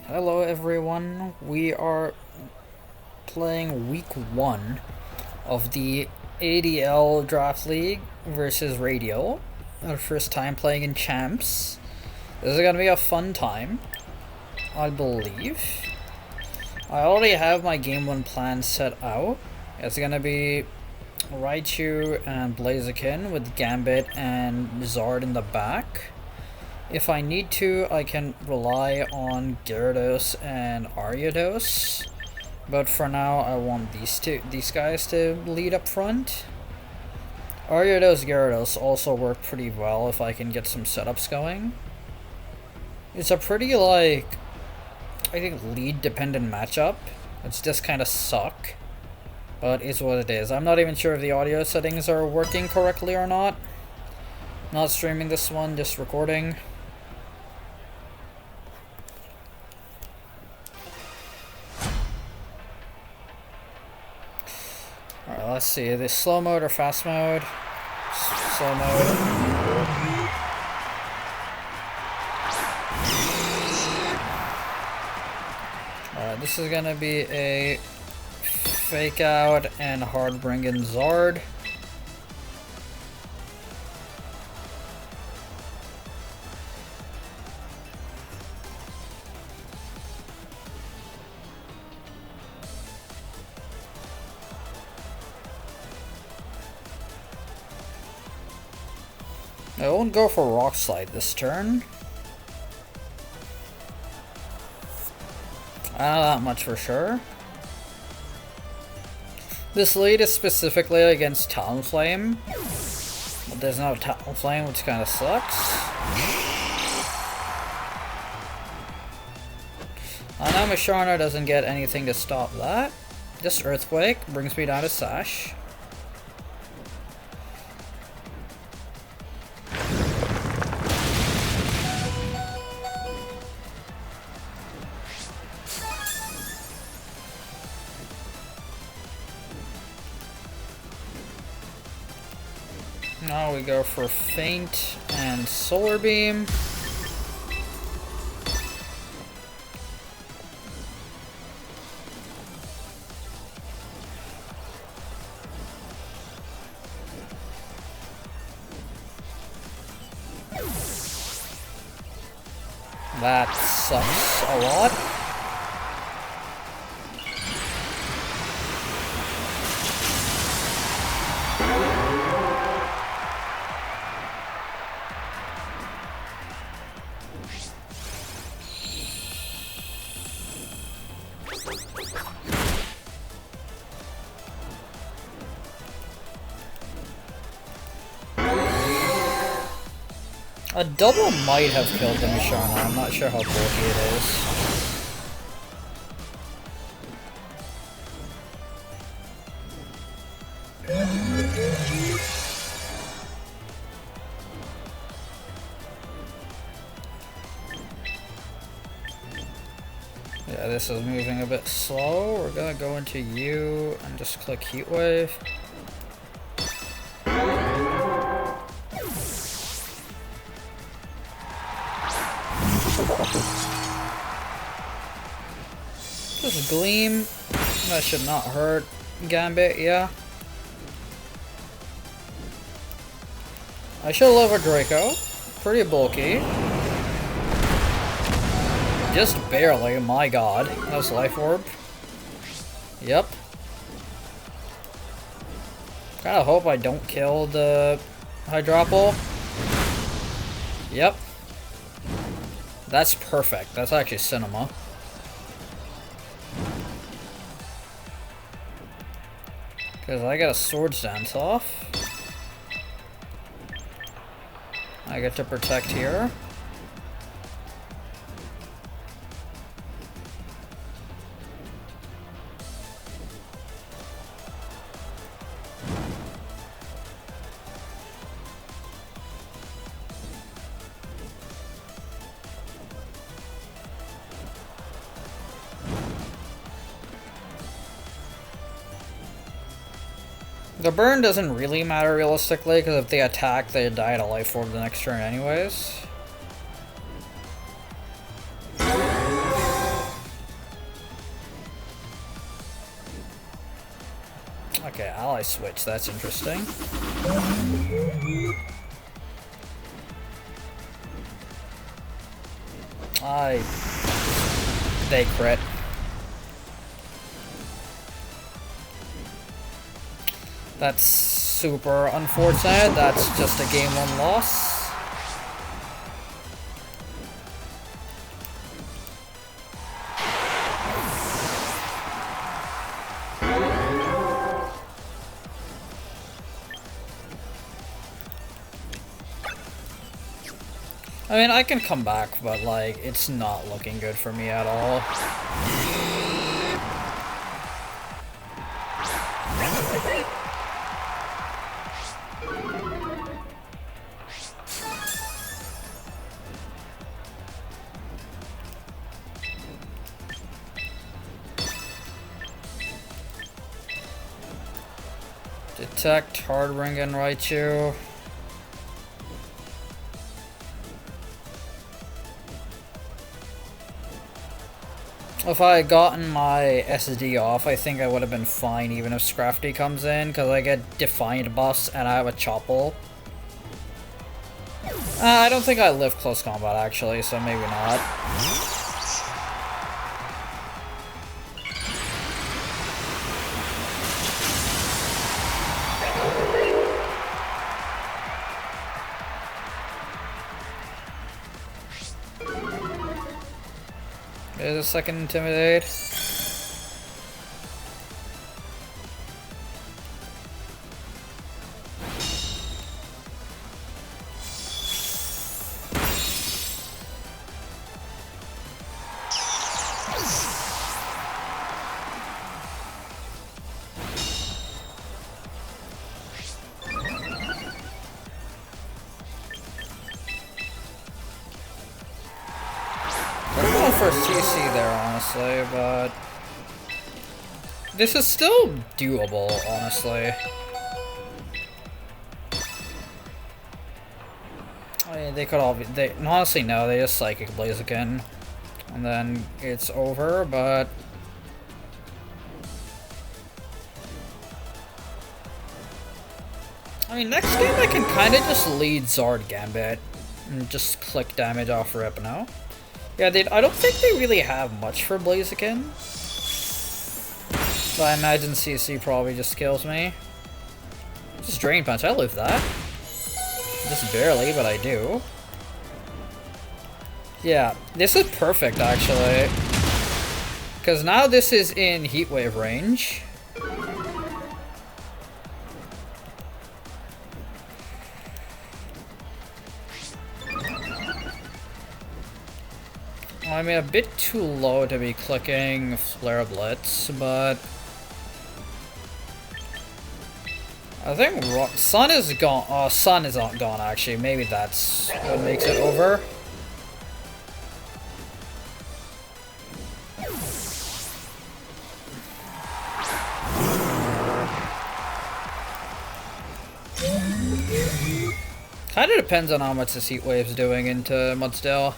Hello everyone, we are playing week 1 of the ADL Draft League versus Radial. Our first time playing in Champs. This is gonna be a fun time, I believe. I already have my game 1 plan set out. It's gonna be Raichu and Blaziken with Gambit and Zard in the back. If I need to, I can rely on Gyarados and Ariados, but for now I want these guys to lead up front. Ariados Gyarados also work pretty well if I can get some setups going. It's a pretty I think lead dependent matchup. It's just kind of suck, but it's what it is. I'm not even sure if the audio settings are working correctly or not. Not streaming this one, just recording. Alright, let's see. This slow mode or fast mode? Slow mode. Alright, this is gonna be a fake out and hard bring-in Zard. I won't go for Rock Slide this turn. I don't know that much for sure. This lead is specifically against Talonflame, but there's no Talonflame, which kind of sucks. I know Misharna doesn't get anything to stop that. This Earthquake brings me down to Sash. Now we go for Feint and Solar Beam. That sucks a lot. A double might have killed the Misharna. I'm not sure how bulky it is. Yeah, this is moving a bit slow. We're gonna go into you and just click Heat Wave. Just Gleam. That should not hurt Gambit, yeah. I should love a Draco. Pretty bulky. Just barely, my god. That was Life Orb. Yep. Kinda hope I don't kill the Hydropple. Yep. That's perfect. That's actually cinema. Because I got a Swords Dance off. I get to protect here. The burn doesn't really matter realistically, because if they attack, they die to Life Orb the next turn anyways. Okay, ally switch, that's interesting. They crit. That's super unfortunate. That's just a game 1 loss. I mean, I can come back, but like, it's not looking good for me at all. Detect, hard ring and Raichu. If I had gotten my SD off, I think I would have been fine even if Scrafty comes in, because I get Defiant buffs and I have a Chople. I don't think I live close combat actually, so maybe not. There's a second Intimidate. For CC there, honestly, but this is still doable, honestly. I mean, they could all be, honestly, no, they just Psychic Blaziken, and then it's over, but I mean, next game I can kind of just lead Zard Gambit and just click damage off Repno. Yeah, I don't think they really have much for Blaziken. But I imagine CC probably just kills me. Just Drain Punch, I live that. Just barely, but I do. Yeah, this is perfect actually. Because now this is in Heat Wave range. I mean, a bit too low to be clicking Flare Blitz, but I think Sun is gone. Oh, Sun is not gone actually. Maybe that's what makes it over. Kind of depends on how much this Heat Wave's doing into Mudsdale.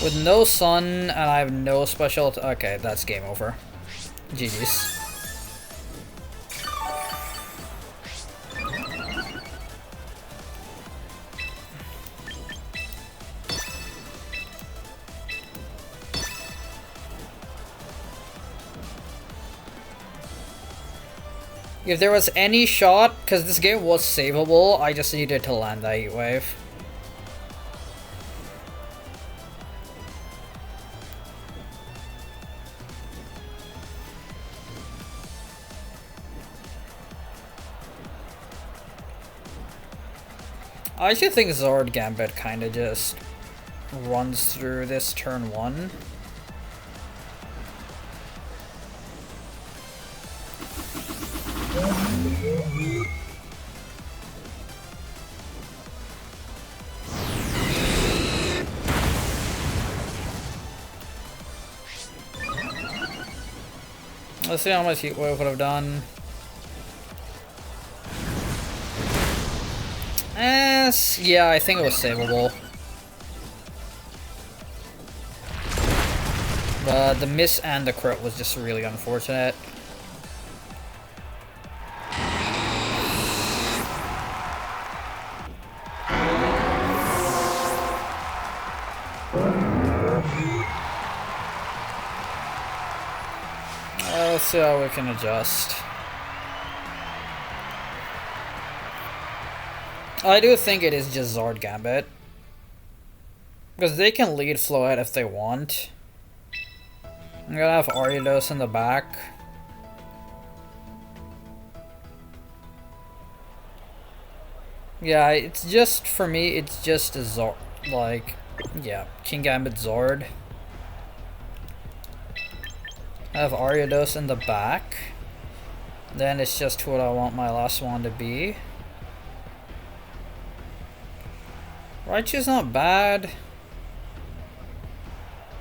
With no Sun, and I have no special... Okay, that's game over. GG's. If there was any shot, because this game was savable, I just needed to land that Heat Wave. I actually think Zard Gambit kind of just runs through this turn 1. Let's see how much Heat Wave would have done. fairness, yeah, I think it was savable. But the miss and the crit was just really unfortunate. Let's see how we can adjust. I do think it is just Zard Gambit. Because they can lead Floette if they want. I'm gonna have Ariados in the back. Yeah, it's just, for me, it's just a Zard, like, yeah, King Gambit Zard. I have Ariados in the back. Then it's just what I want my last one to be. Raichu's not bad.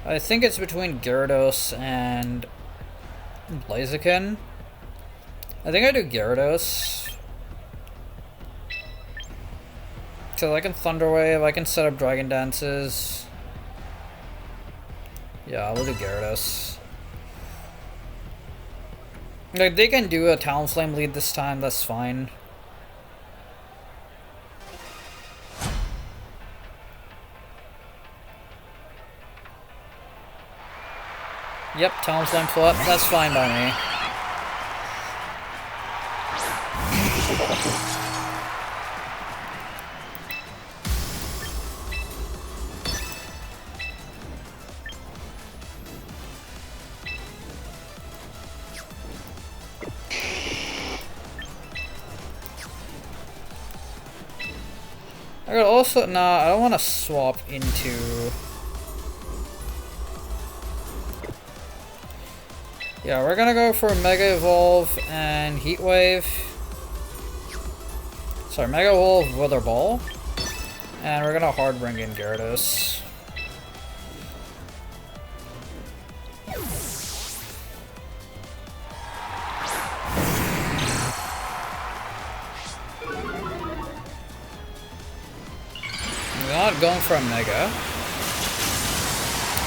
I think it's between Gyarados and Blaziken. I think I do Gyarados. Because I can Thunder Wave, I can set up Dragon Dances. Yeah, I will do Gyarados. Like, they can do a Talonflame lead this time, that's fine. Yep, Talonflame Floette, that's fine by me. I could also, nah, I don't want to swap into... Yeah, we're gonna go for Mega Evolve and Heat Wave. Sorry, Mega Evolve, Wither Ball. And we're gonna Hard bring in Gyarados. I'm not going for a Mega.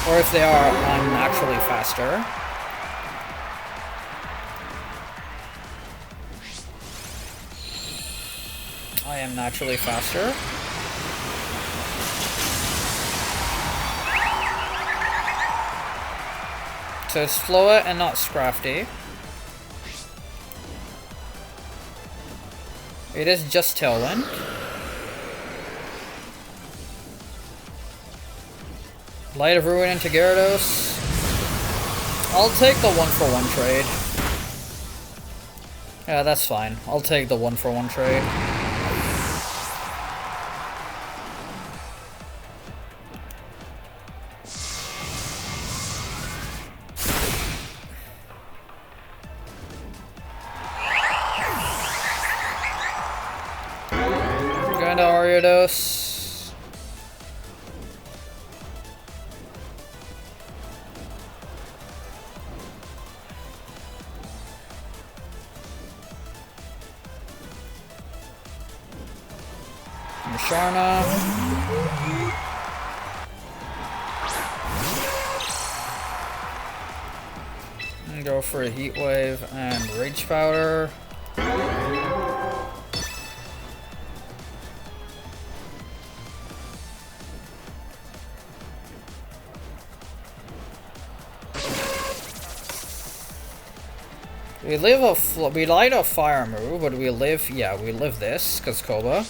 Or if they are, I'm naturally faster. I am naturally faster. So it's Floette and not Scrafty. It is just Tailwind. Light of Ruin into Gyarados. I'll take the 1-for-1 trade. Yeah, that's fine. I'll take the 1-for-1 trade. Going to Ariados. Sharna. And go for a Heat Wave and Rage Powder. We light a fire move, but we live, yeah, we live this, because Koba.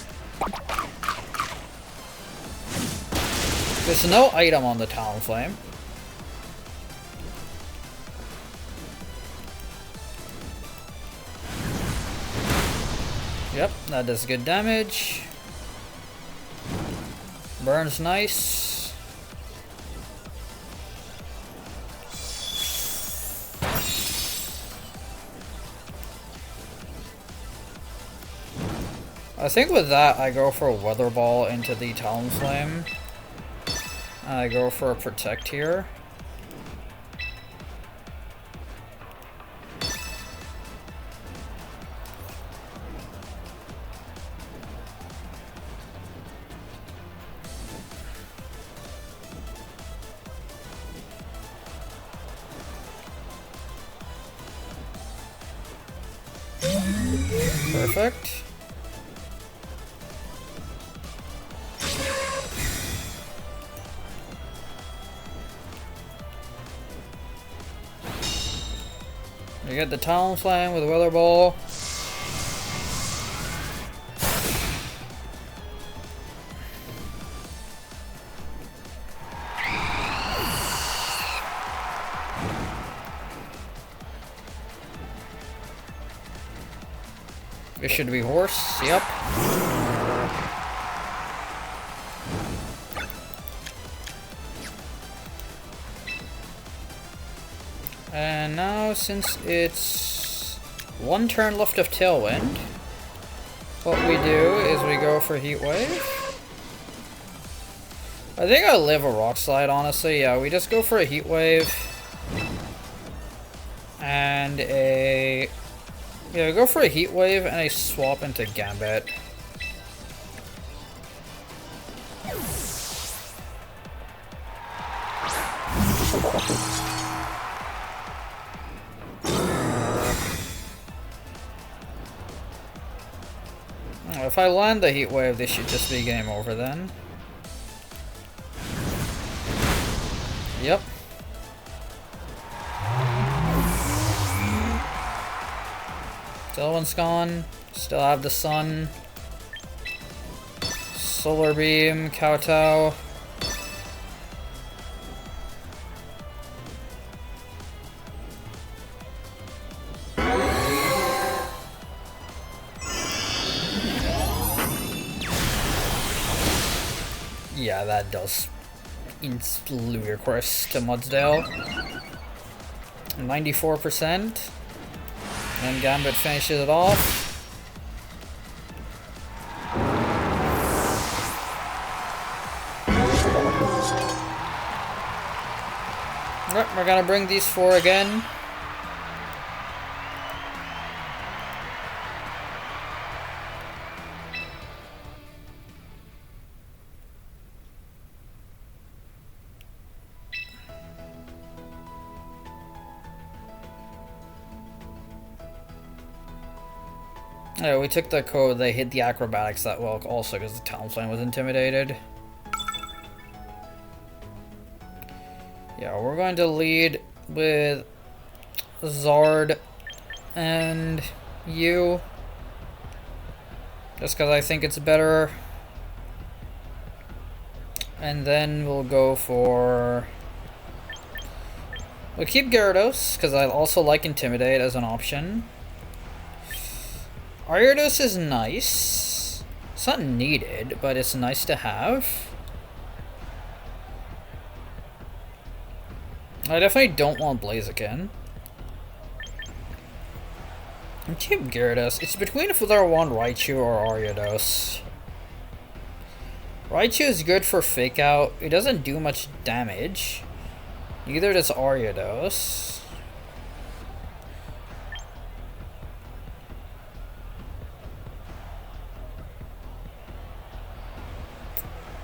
There's no item on the Talonflame. Yep, that does good damage. Burns nice. I think with that, I go for a Weather Ball into the Talonflame. I go for a Protect here. Perfect. We get the Talon Flame with Weather Ball. This should be horse, yep. And now, since it's one turn left of Tailwind, what we do is we go for Heat Wave. I think I live a Rock Slide, honestly. Yeah, we just go for a Heat Wave. And a... Yeah, go for a Heat Wave and a swap into Gambit. If I land the Heat Wave, this should just be game over then. Yep. Still one's gone. Still have the sun. Solar Beam, Kowtow. Yeah, that does ludicrous to Mudsdale. 94%. And Gambit finishes it off. Alright, we're gonna bring these four again. Yeah, we took the code, they hit the acrobatics that well also because the Talon Flame was intimidated. Yeah, we're going to lead with Zard and you. Just because I think it's better. And then we'll go for... We'll keep Gyarados, because I also like Intimidate as an option. Ariados is nice. It's not needed, but it's nice to have. I definitely don't want Blaziken. And keep Gyarados. It's between if I want Raichu or Ariados. Raichu is good for Fake Out. It doesn't do much damage. Neither does Ariados.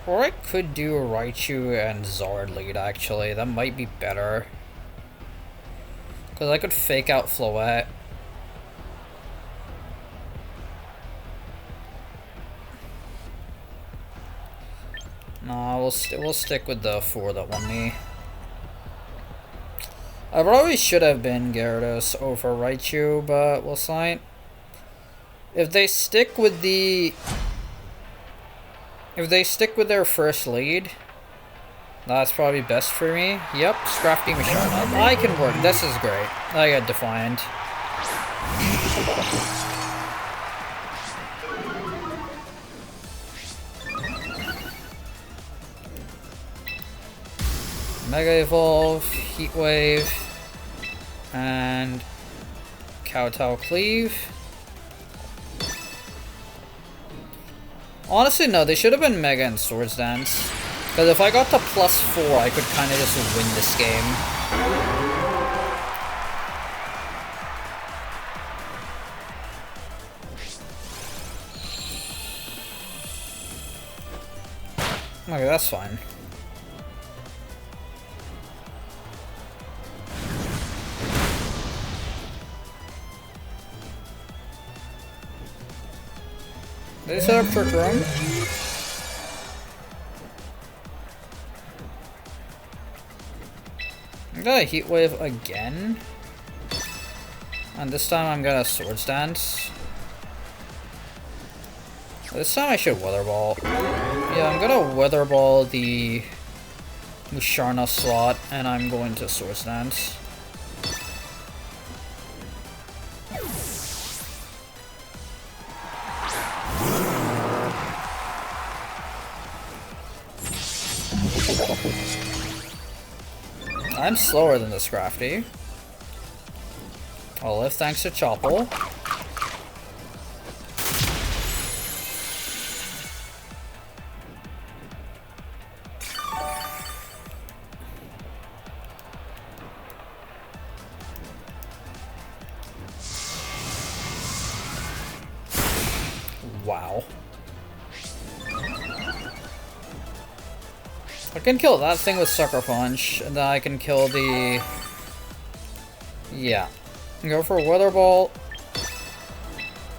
Or I could do a Raichu and Zard lead, actually. That might be better. Because I could Fake Out Floette. Nah, we'll stick with the 4 that won me. I probably should have been Gyarados over Raichu, but we'll sign. If they stick with the... If they stick with their first lead, that's probably best for me. Yep, Scrafty Machine. I can work. This is great. I got Defiant. Mega Evolve, Heat Wave, and Kowtow Cleave. Honestly, no, they should have been Mega and Swords Dance. Because if I got to +4, I could kind of just win this game. Okay, that's fine. They set up Trick Room. I'm gonna Heat Wave again. And this time I'm gonna Swords Dance. This time I should Weather Ball. Yeah, I'm gonna Weather Ball the Musharna slot, and I'm going to Swords Dance. I'm slower than this Crafty. I'll live thanks to Choppel. Wow. I can kill that thing with Sucker Punch, and then I can kill the... Yeah. Go for Weather Ball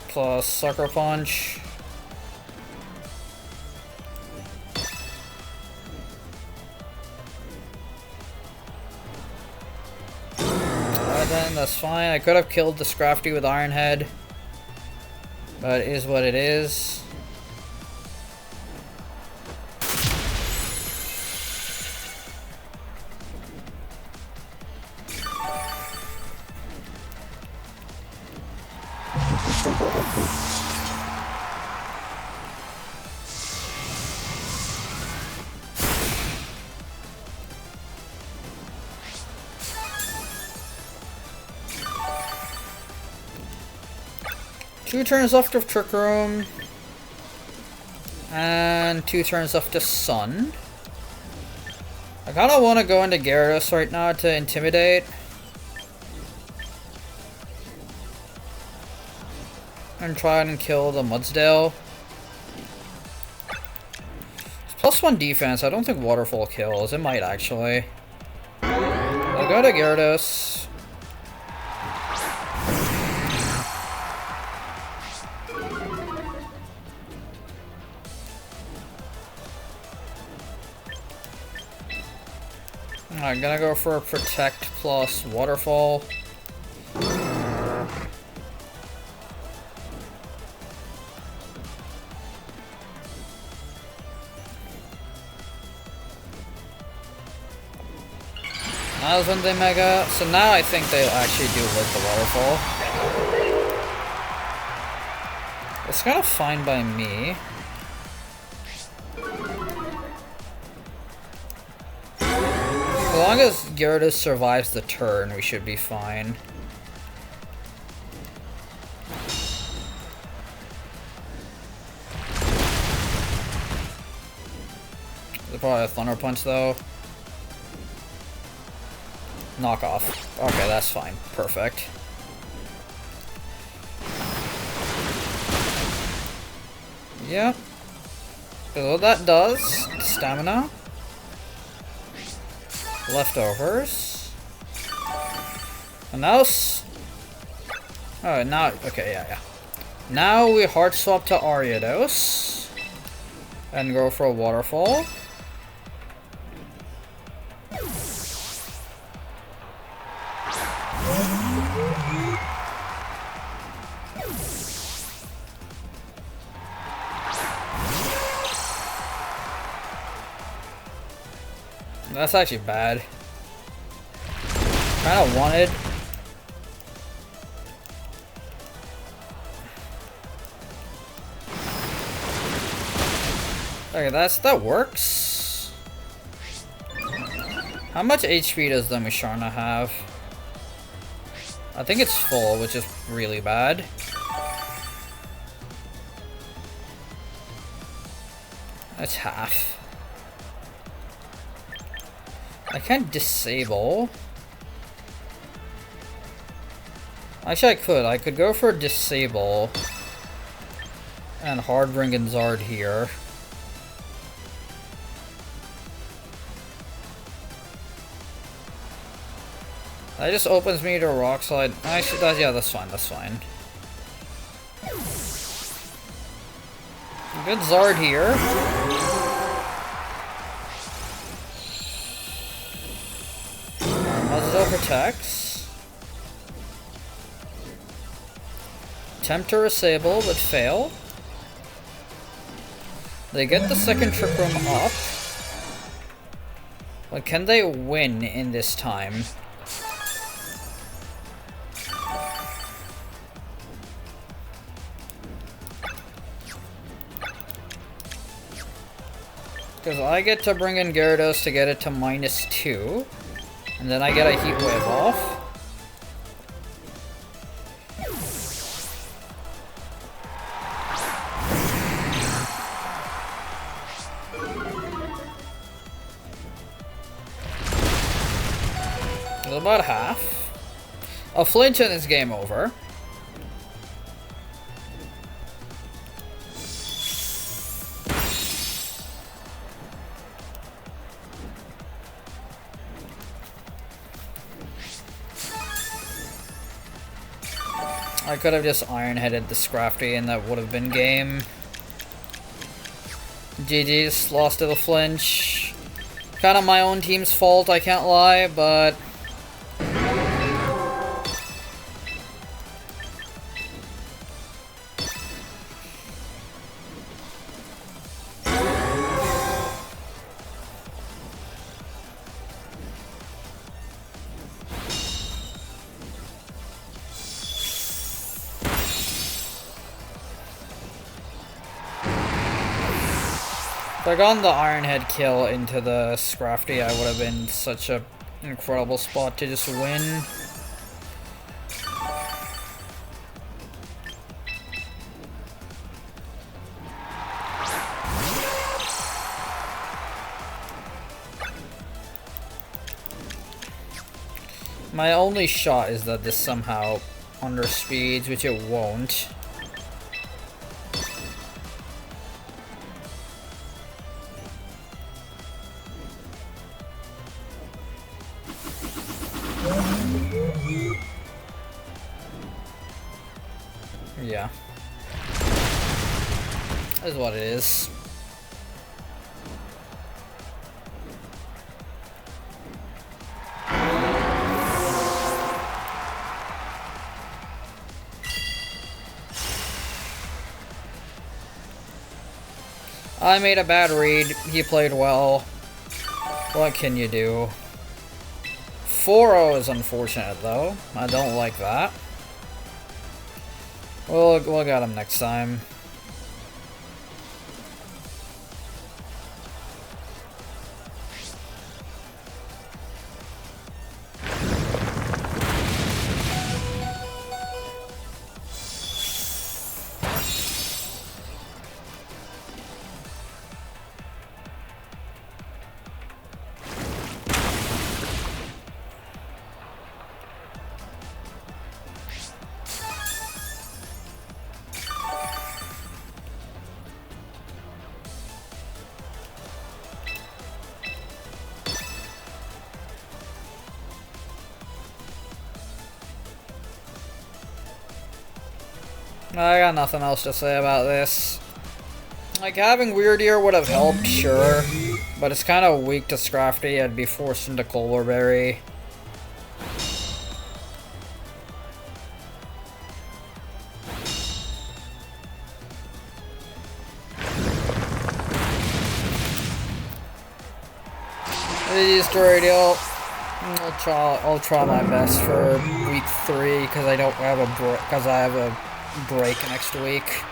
plus Sucker Punch. Alright then, that's fine. I could have killed the Scrafty with Iron Head, but it is what it is. Two turns left of Trick Room. And 2 turns left to Sun. I kind of want to go into Gyarados right now to Intimidate. And try and kill the Mudsdale. It's +1 defense. I don't think Waterfall kills. It might actually. I'll go to Gyarados. I'm gonna go for a Protect plus Waterfall. That was when they Mega. So now I think they'll actually do live the Waterfall. It's kind of fine by me. As long as Gyarados survives the turn, we should be fine. There's probably a Thunder Punch though. Knock off. Okay, that's fine. Perfect. Yep. So what that does, stamina. Leftovers. And now oh, now, okay, yeah. Now we hard swap to Ariados. And go for a Waterfall. That's actually bad. Kinda wanted. Okay, that works. How much HP does the Musharna have? I think it's full, which is really bad. That's half. I can't disable. Actually, I could go for disable and hard ring and Zard here. That just opens me to Rock Slide. Actually, yeah, that's fine. That's fine. Good Zard here. Muzzle protects. Attempt to Sable, but fail. They get the second Trick Room up. But can they win in this time? Because I get to bring in Gyarados to get it to -2. And then I get a Heat Wave off. It's about half. A flinch and it's game over. I could have just Iron-Headed the Scrafty and that would have been game. GG's, lost to the flinch. Kind of my own team's fault, I can't lie, but... If I got the Ironhead kill into the Scrafty, I would have been such an incredible spot to just win. My only shot is that this somehow underspeeds, which it won't. Yeah. Is what it is. I made a bad read. He played well. What can you do? 4-0 is unfortunate though. I don't like that. We'll get him next time. I got nothing else to say about this. Like, having Weird Ear would have helped, sure. But it's kind of weak to Scrafty. I'd be forced into Colberberry. East Radial. I'll try my best for week 3 because I have a break next week.